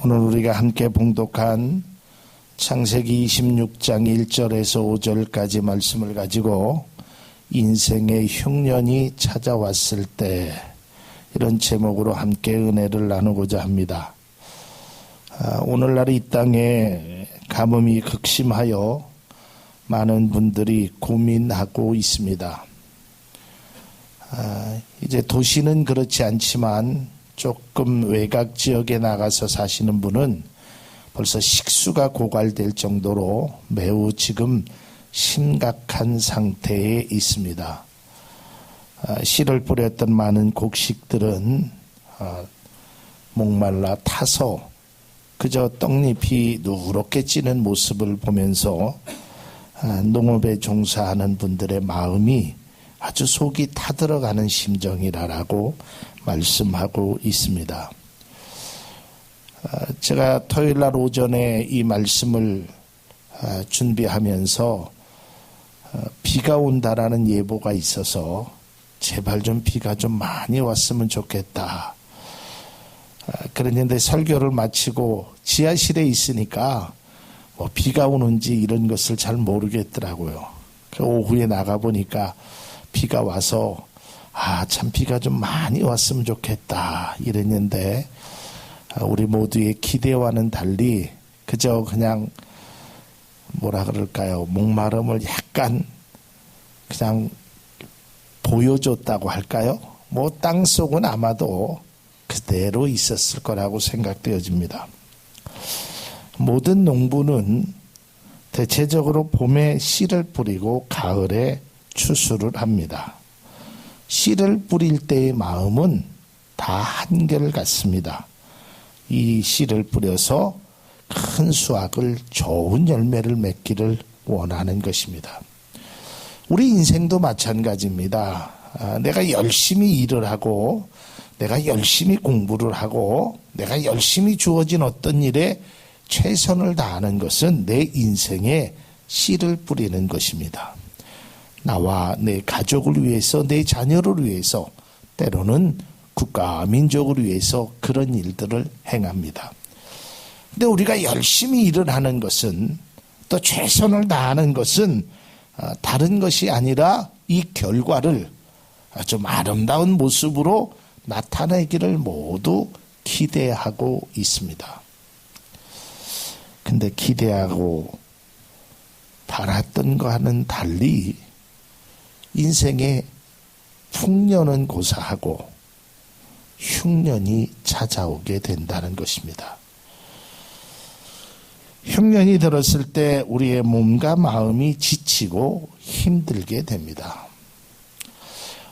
오늘 우리가 함께 봉독한 창세기 26장 1절에서 5절까지 말씀을 가지고 인생의 흉년이 찾아왔을 때, 이런 제목으로 함께 은혜를 나누고자 합니다. 오늘날 이 땅에 가뭄이 극심하여 많은 분들이 고민하고 있습니다. 이제 도시는 그렇지 않지만 조금 외곽 지역에 나가서 사시는 분은 벌써 식수가 고갈될 정도로 매우 지금 심각한 상태에 있습니다. 씨를 뿌렸던 많은 곡식들은 목말라 타서 그저 떡잎이 누렇게 찌는 모습을 보면서 농업에 종사하는 분들의 마음이 아주 속이 타들어가는 심정이라고 말씀하고 있습니다. 제가 토요일날 오전에 이 말씀을 준비하면서 비가 온다라는 예보가 있어서 제발 좀 비가 좀 많이 왔으면 좋겠다. 그랬는데 설교를 마치고 지하실에 있으니까 비가 오는지 이런 것을 잘 모르겠더라고요. 오후에 나가보니까 비가 와서 참 비가 좀 많이 왔으면 좋겠다 이랬는데, 우리 모두의 기대와는 달리 그저 그냥 뭐라 그럴까요, 목마름을 약간 그냥 보여줬다고 할까요? 땅속은 아마도 그대로 있었을 거라고 생각되어집니다. 모든 농부는 대체적으로 봄에 씨를 뿌리고 가을에 추수를 합니다. 씨를 뿌릴 때의 마음은 다 한결같습니다. 이 씨를 뿌려서 큰 수확을, 좋은 열매를 맺기를 원하는 것입니다. 우리 인생도 마찬가지입니다. 내가 열심히 일을 하고, 내가 열심히 공부를 하고, 내가 열심히 주어진 어떤 일에 최선을 다하는 것은 내 인생에 씨를 뿌리는 것입니다. 나와 내 가족을 위해서, 내 자녀를 위해서, 때로는 국가와 민족을 위해서 그런 일들을 행합니다. 근데 우리가 열심히 일을 하는 것은, 또 최선을 다하는 것은 다른 것이 아니라 이 결과를 좀 아름다운 모습으로 나타내기를 모두 기대하고 있습니다. 근데 기대하고 바랐던 것과는 달리 인생의 풍년은 고사하고 흉년이 찾아오게 된다는 것입니다. 흉년이 들었을 때 우리의 몸과 마음이 지치고 힘들게 됩니다.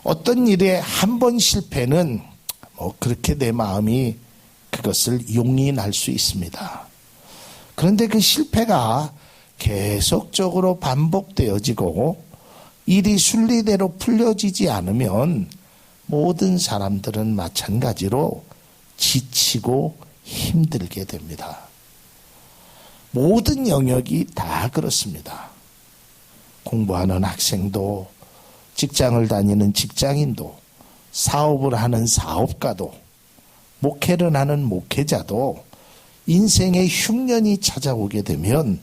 어떤 일에 한 번 실패는 그렇게 내 마음이 그것을 용인할 수 있습니다. 그런데 그 실패가 계속적으로 반복되어지고 일이 순리대로 풀려지지 않으면 모든 사람들은 마찬가지로 지치고 힘들게 됩니다. 모든 영역이 다 그렇습니다. 공부하는 학생도, 직장을 다니는 직장인도, 사업을 하는 사업가도, 목회를 하는 목회자도 인생의 흉년이 찾아오게 되면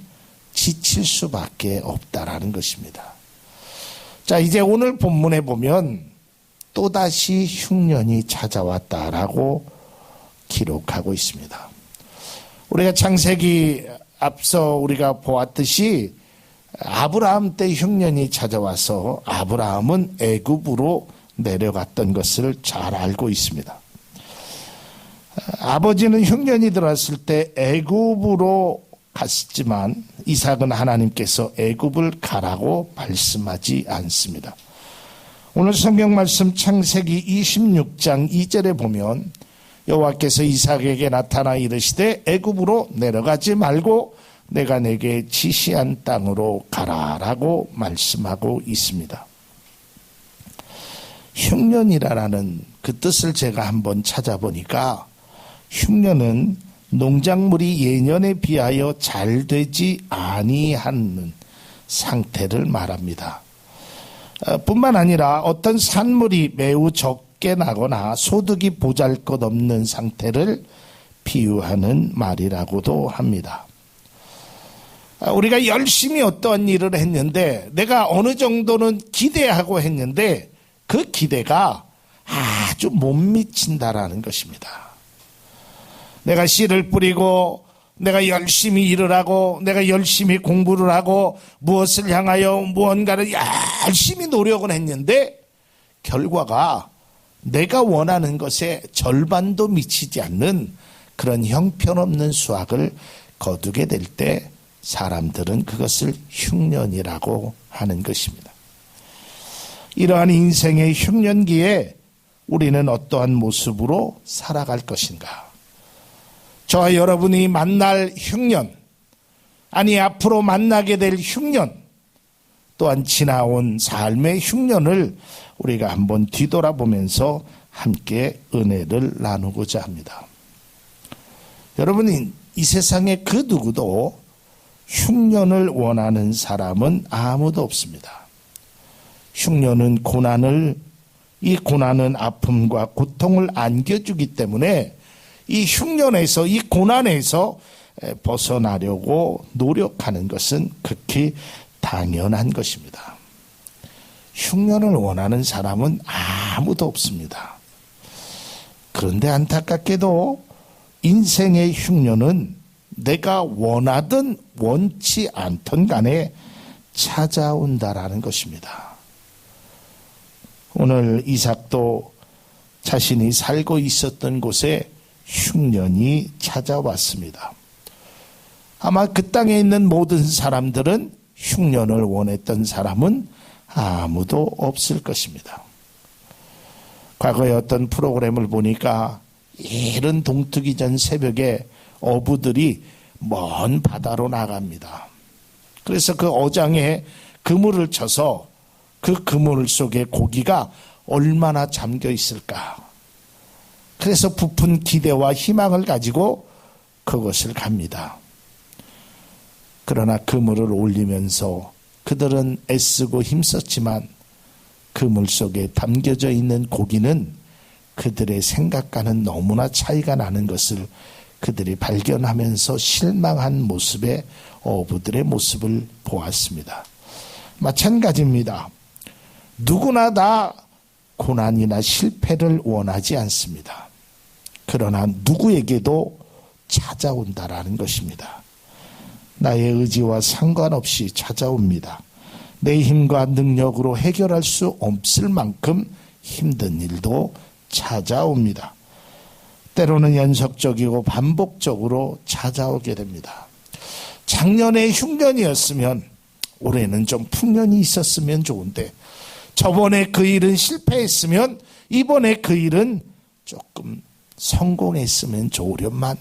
지칠 수밖에 없다라는 것입니다. 자, 이제 오늘 본문에 보면 또다시 흉년이 찾아왔다라고 기록하고 있습니다. 우리가 창세기 앞서 우리가 보았듯이 아브라함 때 흉년이 찾아와서 아브라함은 애굽으로 내려갔던 것을 잘 알고 있습니다. 아버지는 흉년이 들어왔을 때 애굽으로 갔지만 이삭은 하나님께서 애굽을 가라고 말씀하지 않습니다. 오늘 성경 말씀 창세기 26장 2절에 보면 여호와께서 이삭에게 나타나 이르시되 애굽으로 내려가지 말고 내가 내게 지시한 땅으로 가라라고 말씀하고 있습니다. 흉년이라는 그 뜻을 제가 한번 찾아보니까 흉년은 농작물이 예년에 비하여 잘 되지 아니하는 상태를 말합니다. 뿐만 아니라 어떤 산물이 매우 적게 나거나 소득이 보잘것없는 상태를 비유하는 말이라고도 합니다. 우리가 열심히 어떠한 일을 했는데 내가 어느 정도는 기대하고 했는데 그 기대가 아주 못 미친다라는 것입니다. 내가 씨를 뿌리고 내가 열심히 일을 하고 내가 열심히 공부를 하고 무엇을 향하여 무언가를 열심히 노력을 했는데 결과가 내가 원하는 것에 절반도 미치지 않는 그런 형편없는 수확을 거두게 될 때 사람들은 그것을 흉년이라고 하는 것입니다. 이러한 인생의 흉년기에 우리는 어떠한 모습으로 살아갈 것인가? 저와 여러분이 만날 흉년, 아니 앞으로 만나게 될 흉년, 또한 지나온 삶의 흉년을 우리가 한번 뒤돌아보면서 함께 은혜를 나누고자 합니다. 여러분, 이 세상에 그 누구도 흉년을 원하는 사람은 아무도 없습니다. 흉년은 이 고난은 아픔과 고통을 안겨주기 때문에 이 흉년에서, 이 고난에서 벗어나려고 노력하는 것은 극히 당연한 것입니다. 흉년을 원하는 사람은 아무도 없습니다. 그런데 안타깝게도 인생의 흉년은 내가 원하든 원치 않든 간에 찾아온다라는 것입니다. 오늘 이삭도 자신이 살고 있었던 곳에 흉년이 찾아왔습니다. 아마 그 땅에 있는 모든 사람들은 흉년을 원했던 사람은 아무도 없을 것입니다. 과거에 어떤 프로그램을 보니까 이른 동트기 전 새벽에 어부들이 먼 바다로 나갑니다. 그래서 그 어장에 그물을 쳐서 그 그물 속에 고기가 얼마나 잠겨 있을까. 그래서 부푼 기대와 희망을 가지고 그것을 갑니다. 그러나 그물을 올리면서 그들은 애쓰고 힘썼지만 그물 속에 담겨져 있는 고기는 그들의 생각과는 너무나 차이가 나는 것을 그들이 발견하면서 실망한 모습의 어부들의 모습을 보았습니다. 마찬가지입니다. 누구나 다 고난이나 실패를 원하지 않습니다. 그러나 누구에게도 찾아온다라는 것입니다. 나의 의지와 상관없이 찾아옵니다. 내 힘과 능력으로 해결할 수 없을 만큼 힘든 일도 찾아옵니다. 때로는 연속적이고 반복적으로 찾아오게 됩니다. 작년에 흉년이었으면 올해는 좀 풍년이 있었으면 좋은데, 저번에 그 일은 실패했으면 이번에 그 일은 조금 성공했으면 좋으련만,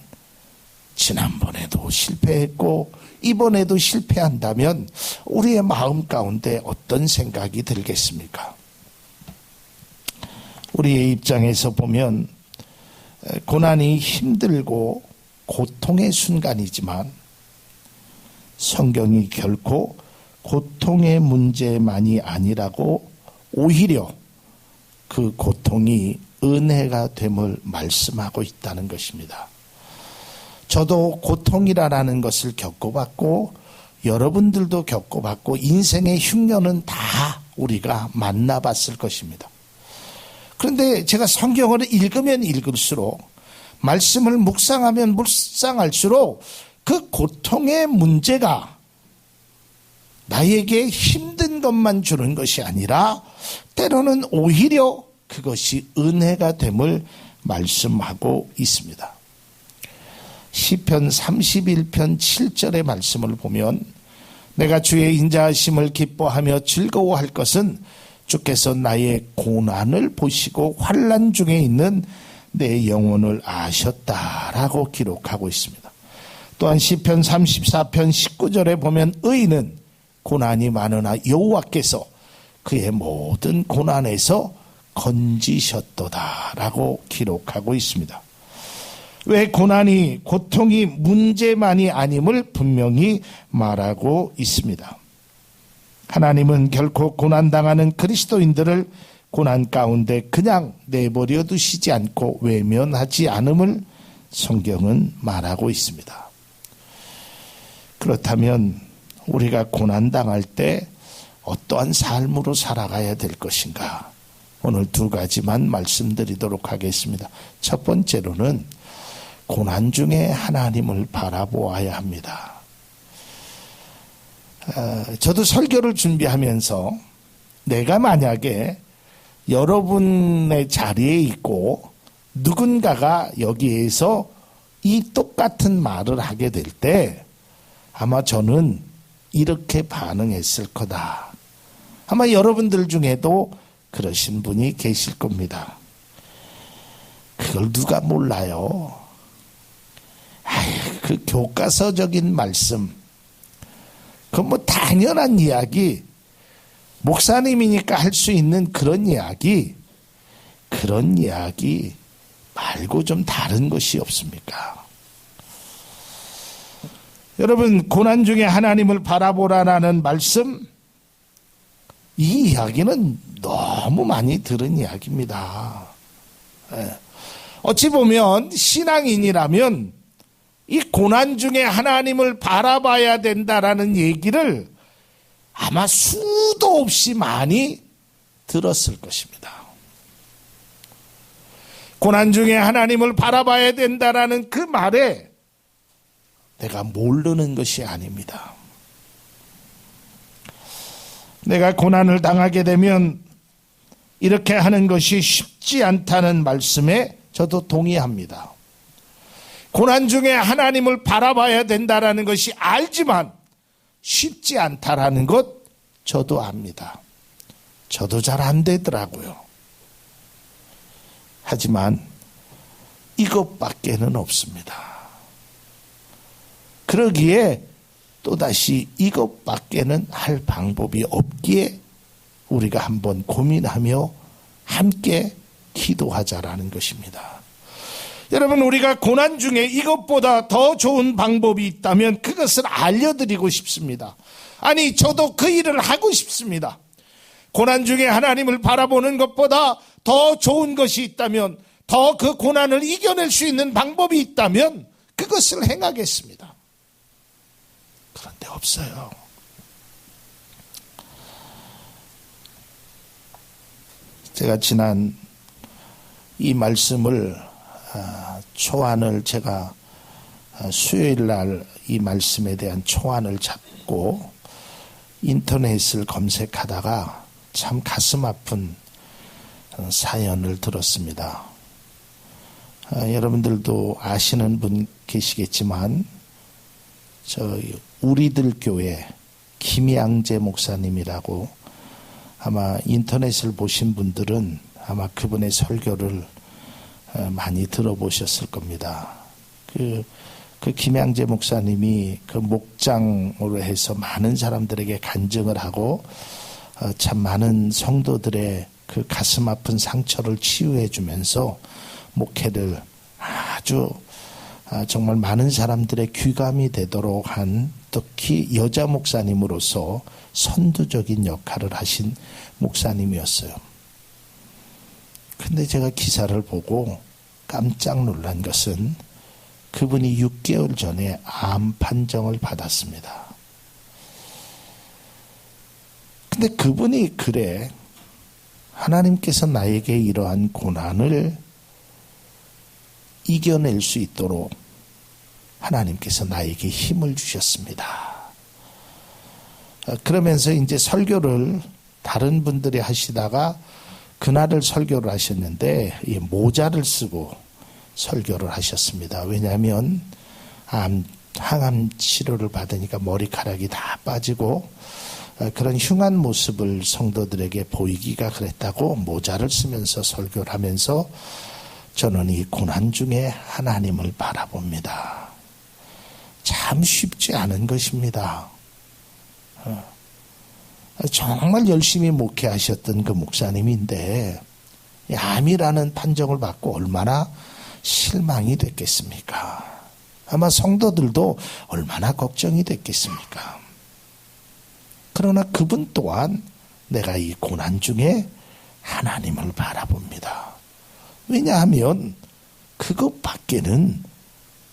지난번에도 실패했고 이번에도 실패한다면 우리의 마음 가운데 어떤 생각이 들겠습니까? 우리의 입장에서 보면 고난이 힘들고 고통의 순간이지만 성경이 결코 고통의 문제만이 아니라고, 오히려 그 고통이 은혜가 됨을 말씀하고 있다는 것입니다. 저도 고통이라는 것을 겪어봤고 여러분들도 겪어봤고 인생의 흉년은 다 우리가 만나봤을 것입니다. 그런데 제가 성경을 읽으면 읽을수록, 말씀을 묵상하면 묵상할수록 그 고통의 문제가 나에게 힘든 것만 주는 것이 아니라 때로는 오히려 그것이 은혜가 됨을 말씀하고 있습니다. 시편 31편 7절의 말씀을 보면, 내가 주의 인자하심을 기뻐하며 즐거워할 것은 주께서 나의 고난을 보시고 환난 중에 있는 내 영혼을 아셨다라고 기록하고 있습니다. 또한 시편 34편 19절에 보면, 의인은 고난이 많으나 여호와께서 그의 모든 고난에서 건지셨도다라고 기록하고 있습니다. 왜 고통이 문제만이 아님을 분명히 말하고 있습니다. 하나님은 결코 고난당하는 그리스도인들을 고난 가운데 그냥 내버려 두시지 않고 외면하지 않음을 성경은 말하고 있습니다. 그렇다면 우리가 고난당할 때 어떠한 삶으로 살아가야 될 것인가? 오늘 두 가지만 말씀드리도록 하겠습니다. 첫 번째로는 고난 중에 하나님을 바라보아야 합니다. 저도 설교를 준비하면서 내가 만약에 여러분의 자리에 있고 누군가가 여기에서 이 똑같은 말을 하게 될 때 아마 저는 이렇게 반응했을 거다. 아마 여러분들 중에도 그러신 분이 계실 겁니다. 그걸 누가 몰라요? 그 교과서적인 말씀, 그건 뭐 당연한 이야기, 목사님이니까 할 수 있는 그런 이야기 말고 좀 다른 것이 없습니까? 여러분, 고난 중에 하나님을 바라보라라는 말씀, 이 이야기는 너무 많이 들은 이야기입니다. 어찌 보면 신앙인이라면 이 고난 중에 하나님을 바라봐야 된다라는 얘기를 아마 수도 없이 많이 들었을 것입니다. 고난 중에 하나님을 바라봐야 된다라는 그 말에 내가 모르는 것이 아닙니다. 내가 고난을 당하게 되면 이렇게 하는 것이 쉽지 않다는 말씀에 저도 동의합니다. 고난 중에 하나님을 바라봐야 된다라는 것이 알지만 쉽지 않다라는 것 저도 압니다. 저도 잘 안 되더라고요. 하지만 이것밖에는 없습니다. 그러기에 또다시 이것밖에는 할 방법이 없기에 우리가 한번 고민하며 함께 기도하자라는 것입니다. 여러분, 우리가 고난 중에 이것보다 더 좋은 방법이 있다면 그것을 알려드리고 싶습니다. 아니, 저도 그 일을 하고 싶습니다. 고난 중에 하나님을 바라보는 것보다 더 좋은 것이 있다면, 더 그 고난을 이겨낼 수 있는 방법이 있다면 그것을 행하겠습니다. 그런데 없어요. 제가 지난 이 말씀을 초안을 제가 수요일 날 이 말씀에 대한 초안을 잡고 인터넷을 검색하다가 참 가슴 아픈 사연을 들었습니다. 여러분들도 아시는 분 계시겠지만 우리들 교회 김양재 목사님이라고 아마 인터넷을 보신 분들은 아마 그분의 설교를 많이 들어보셨을 겁니다. 그 김양재 목사님이 그 목장으로 해서 많은 사람들에게 간증을 하고 참 많은 성도들의 그 가슴 아픈 상처를 치유해 주면서 목회를 아주 정말 많은 사람들의 귀감이 되도록 한, 특히 여자 목사님으로서 선두적인 역할을 하신 목사님이었어요. 근데 제가 기사를 보고 깜짝 놀란 것은 그분이 6개월 전에 암 판정을 받았습니다. 근데 그분이 그래, 하나님께서 나에게 이러한 고난을 이겨낼 수 있도록 하나님께서 나에게 힘을 주셨습니다. 그러면서 이제 설교를 다른 분들이 하시다가 그날을 설교를 하셨는데 이 모자를 쓰고 설교를 하셨습니다. 왜냐하면 항암 치료를 받으니까 머리카락이 다 빠지고 그런 흉한 모습을 성도들에게 보이기가 그랬다고 모자를 쓰면서 설교를 하면서 저는 이 고난 중에 하나님을 바라봅니다. 참 쉽지 않은 것입니다. 정말 열심히 목회하셨던 그 목사님인데 암이라는 판정을 받고 얼마나 실망이 됐겠습니까? 아마 성도들도 얼마나 걱정이 됐겠습니까? 그러나 그분 또한 내가 이 고난 중에 하나님을 바라봅니다. 왜냐하면 그것밖에는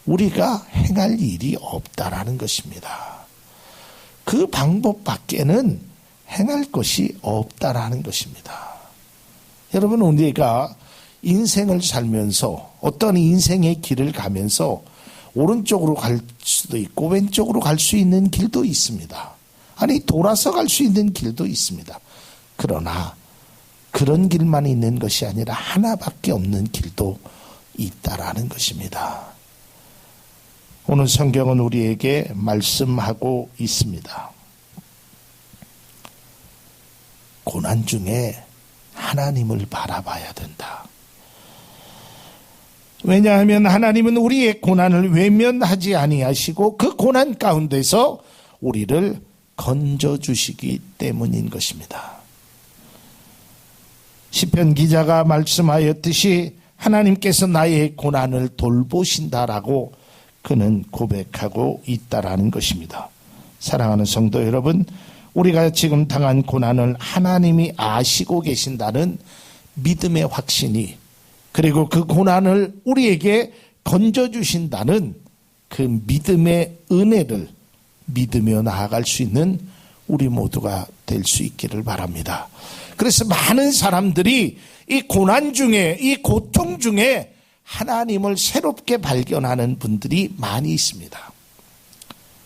우리가 행할 일이 없다라는 것입니다. 그 방법밖에는 행할 것이 없다라는 것입니다. 여러분, 우리가 인생을 살면서 어떤 인생의 길을 가면서 오른쪽으로 갈 수도 있고 왼쪽으로 갈 수 있는 길도 있습니다. 아니, 돌아서 갈 수 있는 길도 있습니다. 그러나 그런 길만 있는 것이 아니라 하나밖에 없는 길도 있다라는 것입니다. 오늘 성경은 우리에게 말씀하고 있습니다. 고난 중에 하나님을 바라봐야 된다. 왜냐하면 하나님은 우리의 고난을 외면하지 아니하시고 그 고난 가운데서 우리를 건져주시기 때문인 것입니다. 시편 기자가 말씀하였듯이 하나님께서 나의 고난을 돌보신다라고 그는 고백하고 있다라는 것입니다. 사랑하는 성도 여러분, 우리가 지금 당한 고난을 하나님이 아시고 계신다는 믿음의 확신이, 그리고 그 고난을 우리에게 건져주신다는 그 믿음의 은혜를 믿으며 나아갈 수 있는 우리 모두가 될 수 있기를 바랍니다. 그래서 많은 사람들이 이 고난 중에, 이 고통 중에 하나님을 새롭게 발견하는 분들이 많이 있습니다.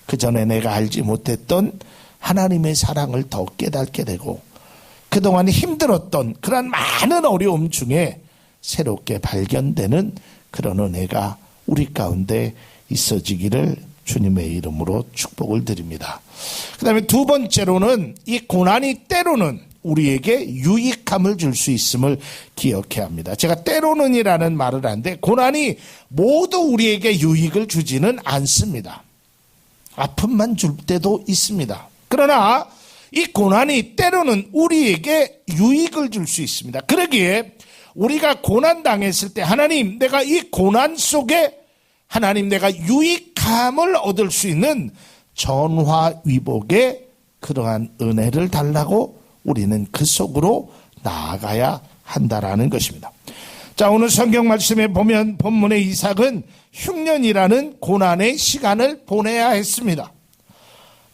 그 전에 내가 알지 못했던 하나님의 사랑을 더 깨닫게 되고 그동안 힘들었던 그런 많은 어려움 중에 새롭게 발견되는 그런 은혜가 우리 가운데 있어지기를 주님의 이름으로 축복을 드립니다. 그 다음에 두 번째로는 이 고난이 때로는 우리에게 유익함을 줄 수 있음을 기억해야 합니다. 제가 때로는이라는 말을 하는데 고난이 모두 우리에게 유익을 주지는 않습니다. 아픔만 줄 때도 있습니다. 그러나 이 고난이 때로는 우리에게 유익을 줄 수 있습니다. 그러기에 우리가 고난당했을 때 하나님, 내가 이 고난 속에 하나님, 내가 유익함을 얻을 수 있는 전화위복의 그러한 은혜를 달라고 우리는 그 속으로 나아가야 한다라는 것입니다. 자, 오늘 성경 말씀에 보면 본문의 이삭은 흉년이라는 고난의 시간을 보내야 했습니다.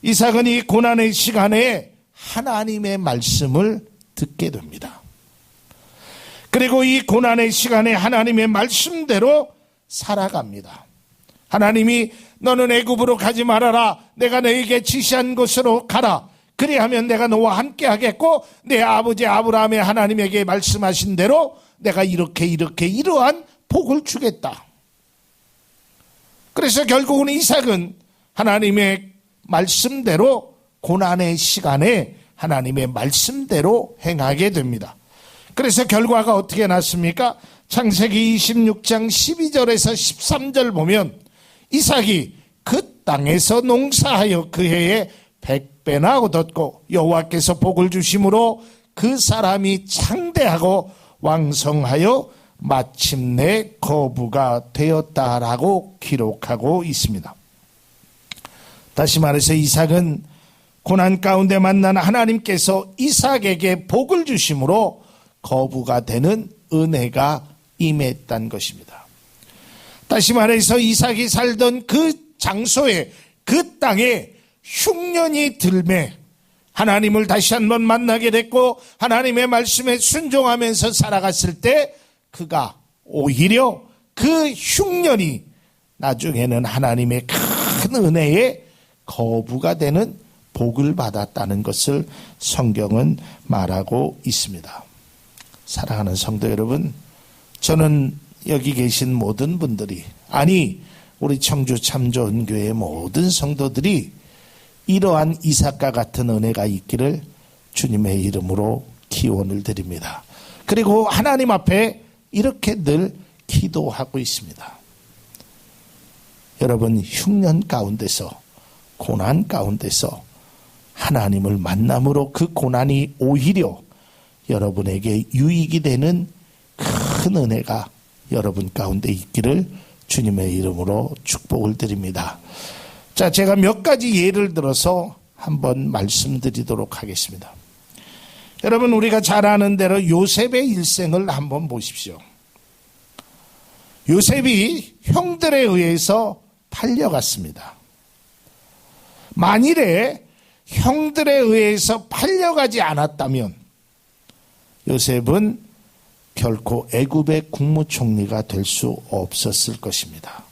이삭은 이 고난의 시간에 하나님의 말씀을 듣게 됩니다. 그리고 이 고난의 시간에 하나님의 말씀대로 살아갑니다. 하나님이 너는 애굽으로 가지 말아라. 내가 너에게 지시한 곳으로 가라. 그리하면 내가 너와 함께 하겠고 내 아버지 아브라함의 하나님에게 말씀하신 대로 내가 이렇게 이러한 복을 주겠다. 그래서 결국은 이삭은 하나님의 말씀대로 고난의 시간에 하나님의 말씀대로 행하게 됩니다. 그래서 결과가 어떻게 났습니까? 창세기 26장 12절에서 13절 보면 이삭이 그 땅에서 농사하여 그 해에 100배나 얻었고 여호와께서 복을 주심으로 그 사람이 창대하고 왕성하여 마침내 거부가 되었다라고 기록하고 있습니다. 다시 말해서 이삭은 고난 가운데 만난 하나님께서 이삭에게 복을 주심으로 거부가 되는 은혜가 임했다는 것입니다. 다시 말해서 이삭이 살던 그 장소에, 그 땅에 흉년이 들매 하나님을 다시 한번 만나게 됐고 하나님의 말씀에 순종하면서 살아갔을 때 그가 오히려 그 흉년이 나중에는 하나님의 큰 은혜에 거부가 되는 복을 받았다는 것을 성경은 말하고 있습니다. 사랑하는 성도 여러분, 저는 여기 계신 모든 분들이, 아니 우리 청주 참좋은교회 모든 성도들이 이러한 이삭과 같은 은혜가 있기를 주님의 이름으로 기원을 드립니다. 그리고 하나님 앞에 이렇게 늘 기도하고 있습니다. 여러분, 흉년 가운데서, 고난 가운데서 하나님을 만남으로 그 고난이 오히려 여러분에게 유익이 되는 큰 은혜가 여러분 가운데 있기를 주님의 이름으로 축복을 드립니다. 자, 제가 몇 가지 예를 들어서 한번 말씀드리도록 하겠습니다. 여러분, 우리가 잘 아는 대로 요셉의 일생을 한번 보십시오. 요셉이 형들에 의해서 팔려갔습니다. 만일에 형들에 의해서 팔려가지 않았다면 요셉은 결코 애굽의 국무총리가 될 수 없었을 것입니다.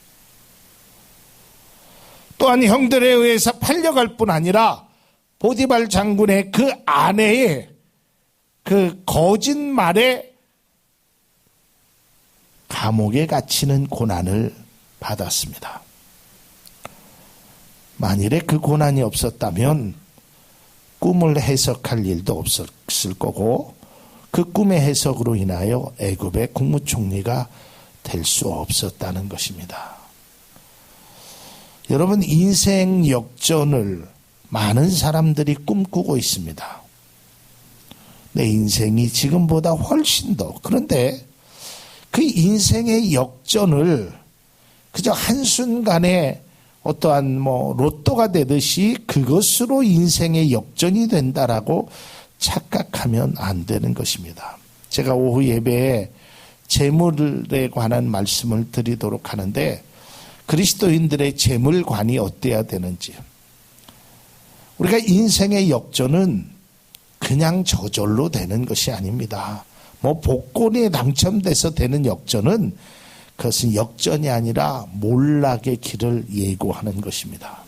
또한 형들에 의해서 팔려갈 뿐 아니라 보디발 장군의 그 아내의 그 거짓말에 감옥에 갇히는 고난을 받았습니다. 만일에 그 고난이 없었다면 꿈을 해석할 일도 없었을 거고 그 꿈의 해석으로 인하여 애굽의 국무총리가 될 수 없었다는 것입니다. 여러분, 인생 역전을 많은 사람들이 꿈꾸고 있습니다. 내 인생이 지금보다 훨씬 더. 그런데 그 인생의 역전을 그저 한순간에 어떠한 로또가 되듯이 그것으로 인생의 역전이 된다라고 착각하면 안 되는 것입니다. 제가 오후 예배에 재물에 관한 말씀을 드리도록 하는데 그리스도인들의 재물관이 어때야 되는지, 우리가 인생의 역전은 그냥 저절로 되는 것이 아닙니다. 복권에 당첨돼서 되는 역전은 그것은 역전이 아니라 몰락의 길을 예고하는 것입니다.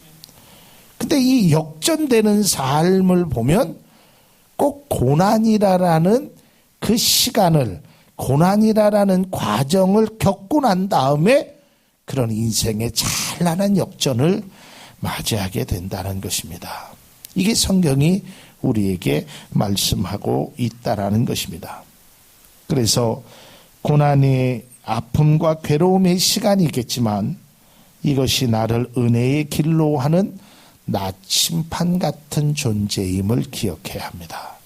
근데 이 역전되는 삶을 보면 꼭 고난이라라는 그 시간을, 고난이라라는 과정을 겪고 난 다음에 그런 인생의 찬란한 역전을 맞이하게 된다는 것입니다. 이게 성경이 우리에게 말씀하고 있다라는 것입니다. 그래서 고난의 아픔과 괴로움의 시간이겠지만 이것이 나를 은혜의 길로 하는 나침판 같은 존재임을 기억해야 합니다.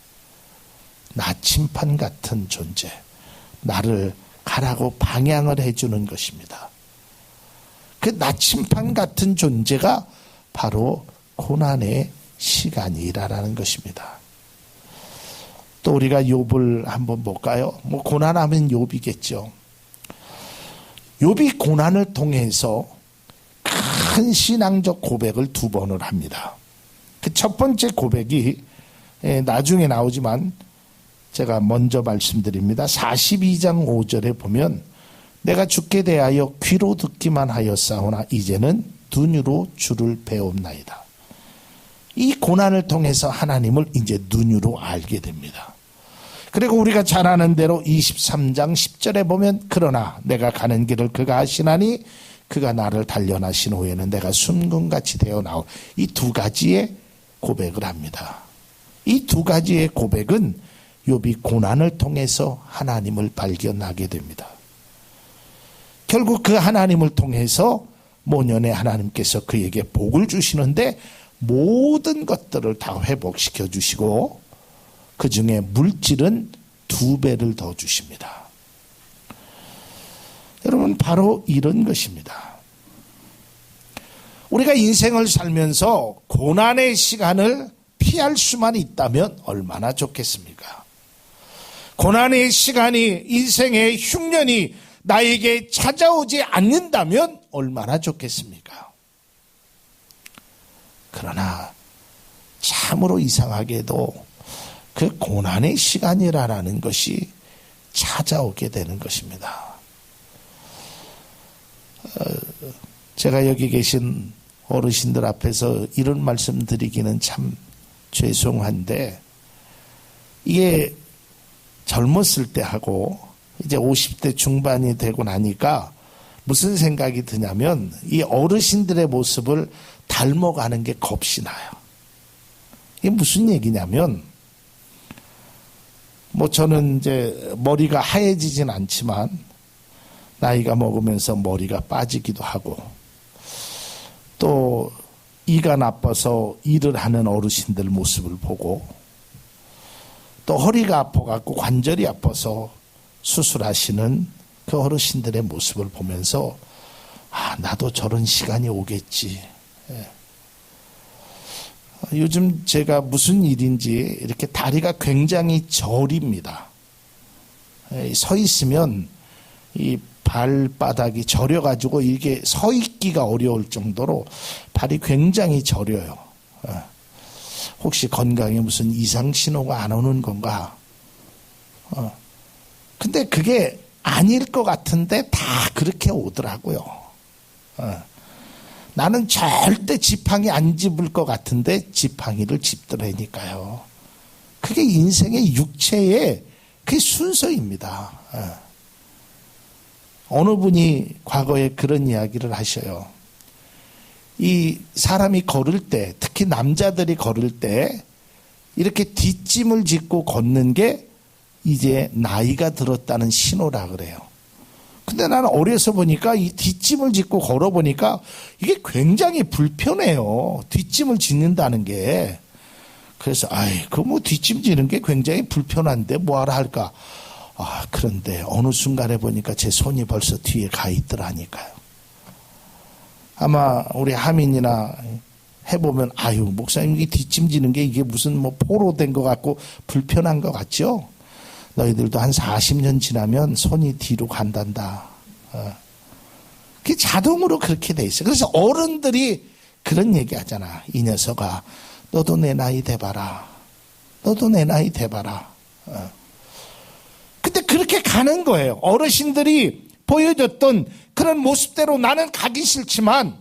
나침판 같은 존재, 나를 가라고 방향을 해주는 것입니다. 그 나침판 같은 존재가 바로 고난의 시간이라는 것입니다. 또 우리가 욥을 한번 볼까요? 고난하면 욥이겠죠. 욥이 고난을 통해서 큰 신앙적 고백을 2번을 합니다. 그 첫 번째 고백이 나중에 나오지만 제가 먼저 말씀드립니다. 42장 5절에 보면 내가 주께 대하여 귀로 듣기만 하였사오나 이제는 눈으로 주를 배웁나이다. 이 고난을 통해서 하나님을 이제 눈으로 알게 됩니다. 그리고 우리가 잘 아는 대로 23장 10절에 보면 그러나 내가 가는 길을 그가 아시나니 그가 나를 단련하신 후에는 내가 순금같이 되어 나올, 이 2가지의 고백을 합니다. 이 2가지의 고백은 욥이 고난을 통해서 하나님을 발견하게 됩니다. 결국 그 하나님을 통해서 모년에 하나님께서 그에게 복을 주시는데 모든 것들을 다 회복시켜 주시고 그 중에 물질은 2배를 더 주십니다. 여러분, 바로 이런 것입니다. 우리가 인생을 살면서 고난의 시간을 피할 수만 있다면 얼마나 좋겠습니까? 고난의 시간이, 인생의 흉년이 나에게 찾아오지 않는다면 얼마나 좋겠습니까? 그러나 참으로 이상하게도 그 고난의 시간이라는 것이 찾아오게 되는 것입니다. 제가 여기 계신 어르신들 앞에서 이런 말씀 드리기는 참 죄송한데, 이게 젊었을 때 하고 이제 50대 중반이 되고 나니까 무슨 생각이 드냐면 이 어르신들의 모습을 닮아가는 게 겁이 나요. 이게 무슨 얘기냐면, 저는 이제 머리가 하얘지진 않지만 나이가 먹으면서 머리가 빠지기도 하고, 또 이가 나빠서 일을 하는 어르신들 모습을 보고, 또 허리가 아파갖고 관절이 아파서 수술하시는 그 어르신들의 모습을 보면서 나도 저런 시간이 오겠지. 요즘 제가 무슨 일인지 이렇게 다리가 굉장히 저립니다. 서 있으면 이 발바닥이 저려가지고 이게 서 있기가 어려울 정도로 발이 굉장히 저려요. 혹시 건강에 무슨 이상 신호가 안 오는 건가? 근데 그게 아닐 것 같은데 다 그렇게 오더라고요. 나는 절대 지팡이 안 집을 것 같은데 지팡이를 집더라니까요. 그게 인생의 육체의 그 순서입니다. 어느 분이 과거에 그런 이야기를 하셔요. 이 사람이 걸을 때, 특히 남자들이 걸을 때 이렇게 뒷짐을 짚고 걷는 게 이제 나이가 들었다는 신호라 그래요. 근데 나는 어려서 보니까 이 뒷짐을 짚고 걸어보니까 이게 굉장히 불편해요. 뒷짐을 짚는다는 게. 그래서 그 뭐 뒷짐 지는 게 굉장히 불편한데 뭐하러 할까. 그런데 어느 순간에 보니까 제 손이 벌써 뒤에 가 있더라니까요. 아마 우리 하민이나 해보면 목사님 이게 뒷짐 지는 게 이게 무슨 뭐 포로된 것 같고 불편한 것 같죠? 너희들도 한 40년 지나면 손이 뒤로 간단다. 그게 자동으로 그렇게 돼 있어요. 그래서 어른들이 그런 얘기 하잖아. 이 녀석아, 너도 내 나이 돼봐라. 너도 내 나이 돼봐라. 근데 그렇게 가는 거예요. 어르신들이 보여줬던 그런 모습대로 나는 가기 싫지만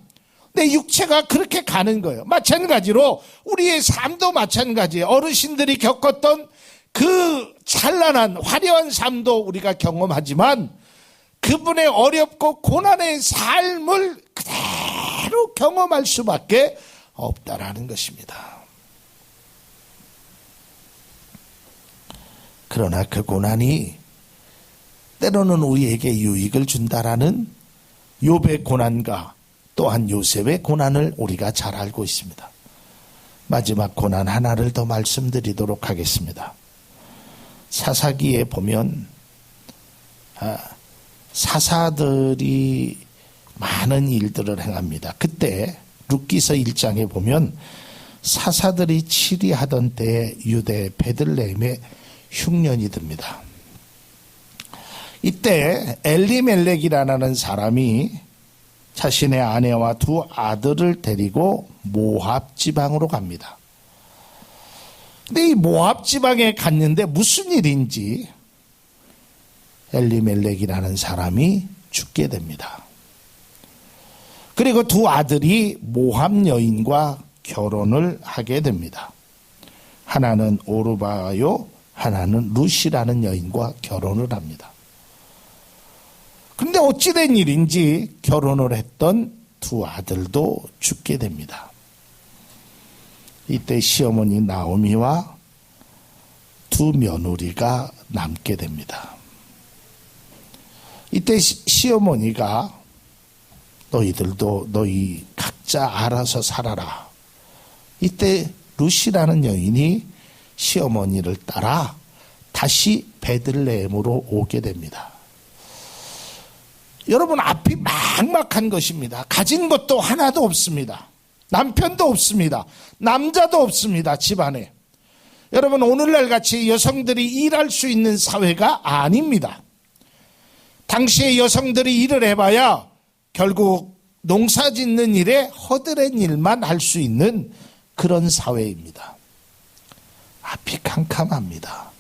내 육체가 그렇게 가는 거예요. 마찬가지로 우리의 삶도 마찬가지예요. 어르신들이 겪었던 그 찬란한 화려한 삶도 우리가 경험하지만 그분의 어렵고 고난의 삶을 그대로 경험할 수밖에 없다라는 것입니다. 그러나 그 고난이 때로는 우리에게 유익을 준다라는 욥의 고난과 또한 요셉의 고난을 우리가 잘 알고 있습니다. 마지막 고난 하나를 더 말씀드리도록 하겠습니다. 사사기에 보면 사사들이 많은 일들을 행합니다. 그때 룻기서 1장에 보면 사사들이 치리하던 때에 유대 베들레헴에 흉년이 듭니다. 이때 엘리멜렉이라는 사람이 자신의 아내와 두 아들을 데리고 모압 지방으로 갑니다. 근데 이 모압 지방에 갔는데 무슨 일인지 엘리멜렉이라는 사람이 죽게 됩니다. 그리고 두 아들이 모압 여인과 결혼을 하게 됩니다. 하나는 오르바요, 하나는 룻이라는 여인과 결혼을 합니다. 근데 어찌된 일인지 결혼을 했던 두 아들도 죽게 됩니다. 이때 시어머니 나오미와 두 며느리가 남게 됩니다. 이때 시어머니가 너희들도 너희 각자 알아서 살아라. 이때 룻이라는 여인이 시어머니를 따라 다시 베들레헴으로 오게 됩니다. 여러분, 앞이 막막한 것입니다. 가진 것도 하나도 없습니다. 남편도 없습니다. 남자도 없습니다. 집안에. 여러분, 오늘날 같이 여성들이 일할 수 있는 사회가 아닙니다. 당시에 여성들이 일을 해봐야 결국 농사 짓는 일에 허드렛 일만 할 수 있는 그런 사회입니다. 앞이 캄캄합니다.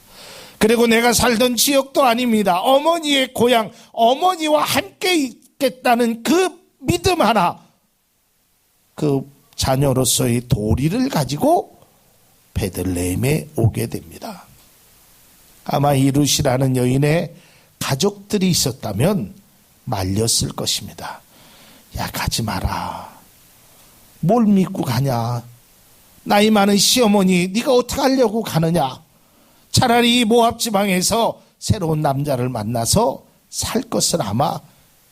그리고 내가 살던 지역도 아닙니다. 어머니의 고향, 어머니와 함께 있겠다는 그 믿음 하나, 그 자녀로서의 도리를 가지고 베들레헴에 오게 됩니다. 아마 이 룻이라는 여인의 가족들이 있었다면 말렸을 것입니다. 야, 가지 마라. 뭘 믿고 가냐. 나이 많은 시어머니, 네가 어떻게 하려고 가느냐. 차라리 이 모압 지방에서 새로운 남자를 만나서 살 것을 아마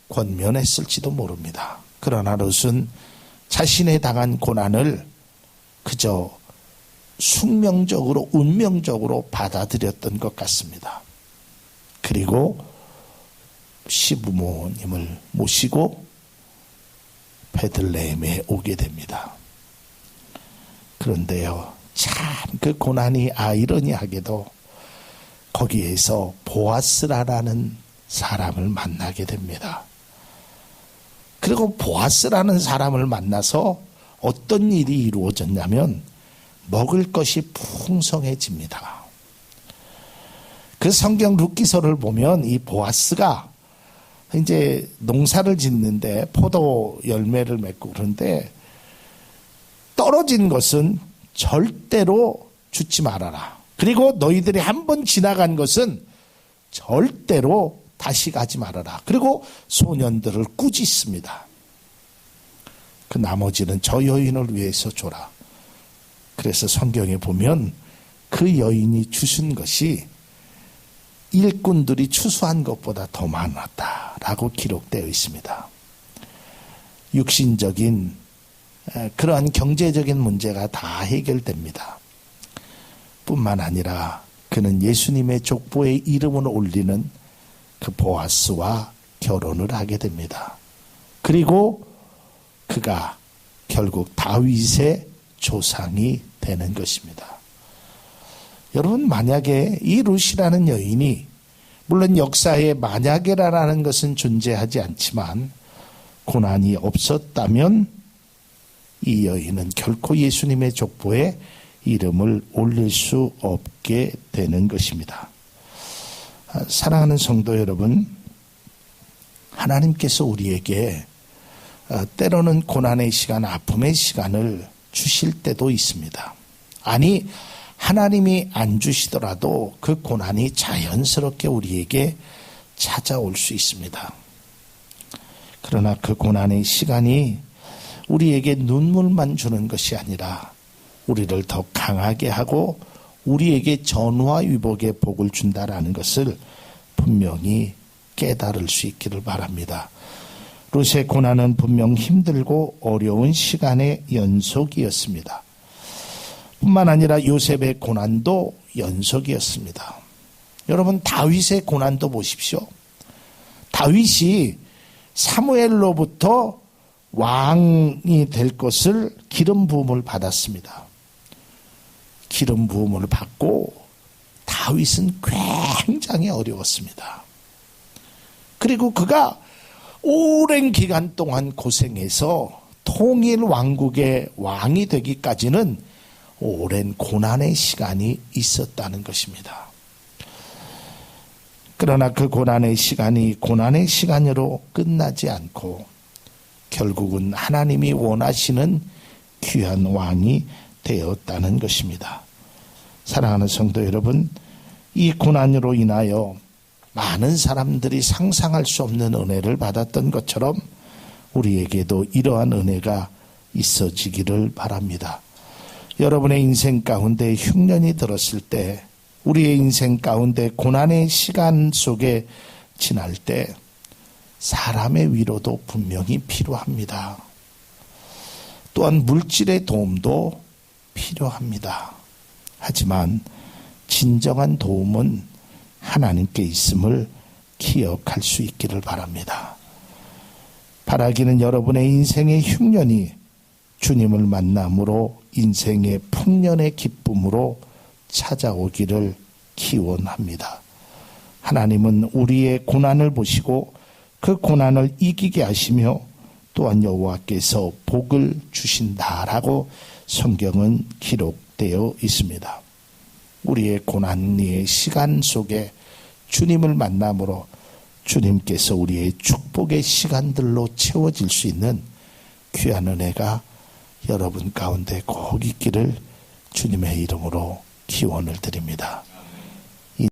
권면했을지도 모릅니다. 그러나 룻은 자신의 당한 고난을 그저 숙명적으로, 운명적으로 받아들였던 것 같습니다. 그리고 시부모님을 모시고 베들레헴에 오게 됩니다. 그런데요, 참 그 고난이 아이러니하게도 거기에서 보아스라는 사람을 만나게 됩니다. 그리고 보아스라는 사람을 만나서 어떤 일이 이루어졌냐면 먹을 것이 풍성해집니다. 그 성경 룻기서를 보면 이 보아스가 이제 농사를 짓는데 포도 열매를 맺고 그런데 떨어진 것은 절대로 주지 말아라. 그리고 너희들이 한번 지나간 것은 절대로 다시 가지 말아라. 그리고 소년들을 꾸짖습니다. 그 나머지는 저 여인을 위해서 줘라. 그래서 성경에 보면 그 여인이 주신 것이 일꾼들이 추수한 것보다 더 많았다라고 기록되어 있습니다. 육신적인 그러한 경제적인 문제가 다 해결됩니다. 뿐만 아니라 그는 예수님의 족보에 이름을 올리는 그 보아스와 결혼을 하게 됩니다. 그리고 그가 결국 다윗의 조상이 되는 것입니다. 여러분, 만약에 이 룻이라는 여인이, 물론 역사에 만약에라는 것은 존재하지 않지만 고난이 없었다면 이 여인은 결코 예수님의 족보에 이름을 올릴 수 없게 되는 것입니다. 사랑하는 성도 여러분, 하나님께서 우리에게 때로는 고난의 시간, 아픔의 시간을 주실 때도 있습니다. 아니, 하나님이 안 주시더라도 그 고난이 자연스럽게 우리에게 찾아올 수 있습니다. 그러나 그 고난의 시간이 우리에게 눈물만 주는 것이 아니라 우리를 더 강하게 하고 우리에게 전화위복의 복을 준다라는 것을 분명히 깨달을 수 있기를 바랍니다. 룻의 고난은 분명 힘들고 어려운 시간의 연속이었습니다. 뿐만 아니라 요셉의 고난도 연속이었습니다. 여러분, 다윗의 고난도 보십시오. 다윗이 사무엘로부터 왕이 될 것을 기름 부음을 받았습니다. 기름 부음을 받고 다윗은 굉장히 어려웠습니다. 그리고 그가 오랜 기간 동안 고생해서 통일 왕국의 왕이 되기까지는 오랜 고난의 시간이 있었다는 것입니다. 그러나 그 고난의 시간이 고난의 시간으로 끝나지 않고 결국은 하나님이 원하시는 귀한 왕이 되었다는 것입니다. 사랑하는 성도 여러분, 이 고난으로 인하여 많은 사람들이 상상할 수 없는 은혜를 받았던 것처럼 우리에게도 이러한 은혜가 있어지기를 바랍니다. 여러분의 인생 가운데 흉년이 들었을 때, 우리의 인생 가운데 고난의 시간 속에 지날 때 사람의 위로도 분명히 필요합니다. 또한 물질의 도움도 필요합니다. 하지만 진정한 도움은 하나님께 있음을 기억할 수 있기를 바랍니다. 바라기는 여러분의 인생의 흉년이 주님을 만남으로 인생의 풍년의 기쁨으로 찾아오기를 기원합니다. 하나님은 우리의 고난을 보시고 그 고난을 이기게 하시며 또한 여호와께서 복을 주신다라고 성경은 기록되어 있습니다. 우리의 고난의 시간 속에 주님을 만남으로 주님께서 우리의 축복의 시간들로 채워질 수 있는 귀한 은혜가 여러분 가운데 꼭 있기를 주님의 이름으로 기원을 드립니다.